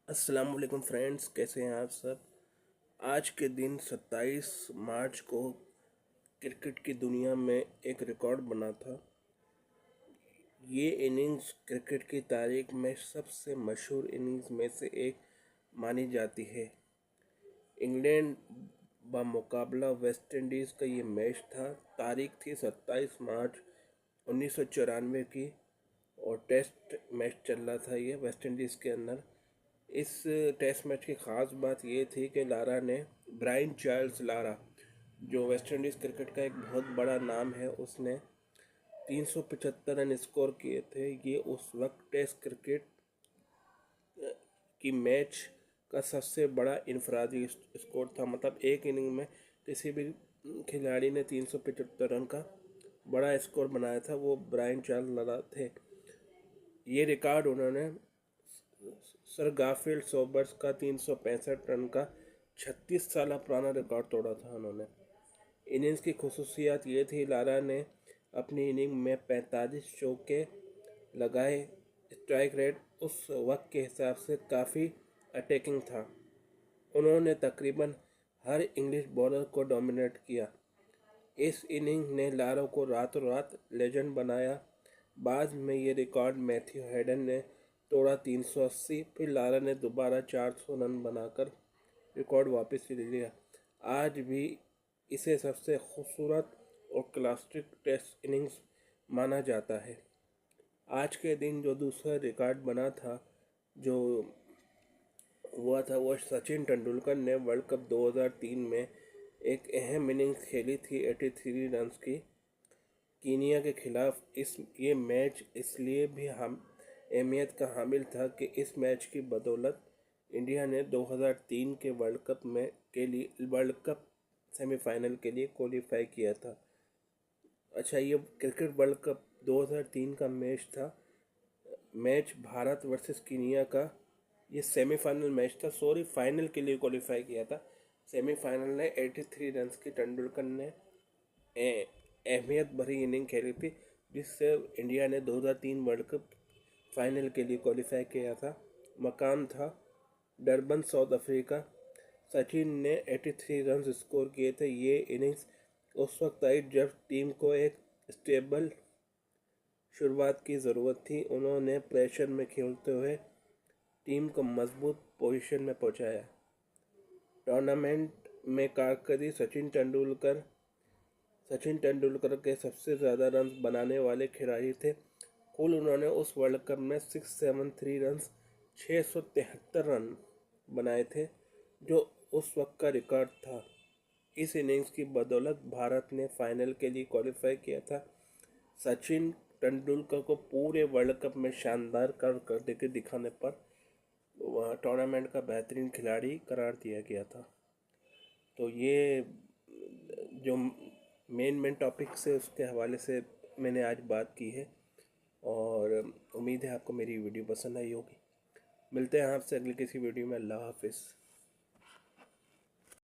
अस्सलाम वालेकुम फ्रेंड्स, कैसे हैं आप सब। आज के दिन 27 मार्च को क्रिकेट की दुनिया में एक रिकॉर्ड बना था। ये इनिंग्स क्रिकेट की तारीख में सबसे मशहूर इनिंग्स में से एक मानी जाती है। इंग्लैंड बमुकाबला वेस्ट इंडीज़ का ये मैच था। तारीख थी 27 मार्च 1994 की और टेस्ट मैच चल रहा था ये वेस्ट इंडीज़ के अंदर। इस टेस्ट मैच की ख़ास बात ये थी कि लारा ने ब्रायन चार्ल्स लारा, जो वेस्ट इंडीज़ क्रिकेट का एक बहुत बड़ा नाम है, उसने 375 रन स्कोर किए थे। ये उस वक्त टेस्ट क्रिकेट की मैच का सबसे बड़ा इनफरादी स्कोर था। मतलब एक इनिंग में किसी भी खिलाड़ी ने 375 रन का बड़ा स्कोर बनाया था, वो ब्रायन चार्ल्स लारा थे। ये रिकॉर्ड उन्होंने सर गारफील्ड सोबर्स का 365 रन का 36 साल पुराना रिकॉर्ड तोड़ा था उन्होंने। इनिंग्स की खसूसियात ये थी, लारा ने अपनी इनिंग में 45 चौके लगाए। स्ट्राइक रेट उस वक्त के हिसाब से काफ़ी अटैकिंग था। उन्होंने तकरीबन हर इंग्लिश बॉलर को डोमिनेट किया। इस इनिंग ने लारा को रातों रात लेजेंड बनाया। बाद में ये रिकॉर्ड मैथ्यू हेडन ने तोड़ा 380। फिर लारा ने दोबारा 400 रन बनाकर रिकॉर्ड वापस ले लिया। आज भी इसे सबसे खूबसूरत और क्लासिक टेस्ट इनिंग्स माना जाता है। आज के दिन जो दूसरा रिकॉर्ड बना था, जो हुआ था, वो सचिन तेंदुलकर ने वर्ल्ड कप 2003 में एक अहम इनिंग्स खेली थी 83 रन्स की कीनिया के खिलाफ। ये मैच इसलिए भी हम अहमियत का हामिल था कि इस मैच की बदौलत इंडिया ने 2003 के वर्ल्ड कप सेमीफाइनल के लिए क्वालिफाई किया था। अच्छा, ये क्रिकेट वर्ल्ड कप 2003 का मैच था। मैच भारत वर्सेस कीनिया का ये सेमीफाइनल मैच था। सॉरी, फाइनल के लिए क्वालिफाई किया था। सेमीफाइनल ने 83 रन्स की तेंदुलकर ने अहमियत भरी इनिंग खेली थी, जिससे इंडिया ने 2003 वर्ल्ड कप फाइनल के लिए क्वालिफाई किया था। मकाम था डरबन, साउथ अफ्रीका। सचिन ने 83 रन स्कोर किए थे। ये इनिंग्स उस वक्त आई जब टीम को एक स्टेबल शुरुआत की ज़रूरत थी। उन्होंने प्रेशर में खेलते हुए टीम को मजबूत पोजीशन में पहुंचाया। टूर्नामेंट में कारकर्दगी सचिन तेंदुलकर के सबसे ज़्यादा रन बनाने वाले खिलाड़ी थे। कुल उन्होंने उस वर्ल्ड कप में 673 रन 673 रन बनाए थे, जो उस वक्त का रिकॉर्ड था। इस इनिंग्स की बदौलत भारत ने फाइनल के लिए क्वालिफाई किया था। सचिन तेंदुलकर को पूरे वर्ल्ड कप में शानदार करके दिखाने पर वह टूर्नामेंट का बेहतरीन खिलाड़ी करार दिया गया था। तो ये जो मेन टॉपिक्स है उसके हवाले से मैंने आज बात की है, और उम्मीद है आपको मेरी वीडियो पसंद आई होगी। मिलते हैं आपसे अगली किसी वीडियो में। अल्लाह हाफिज़।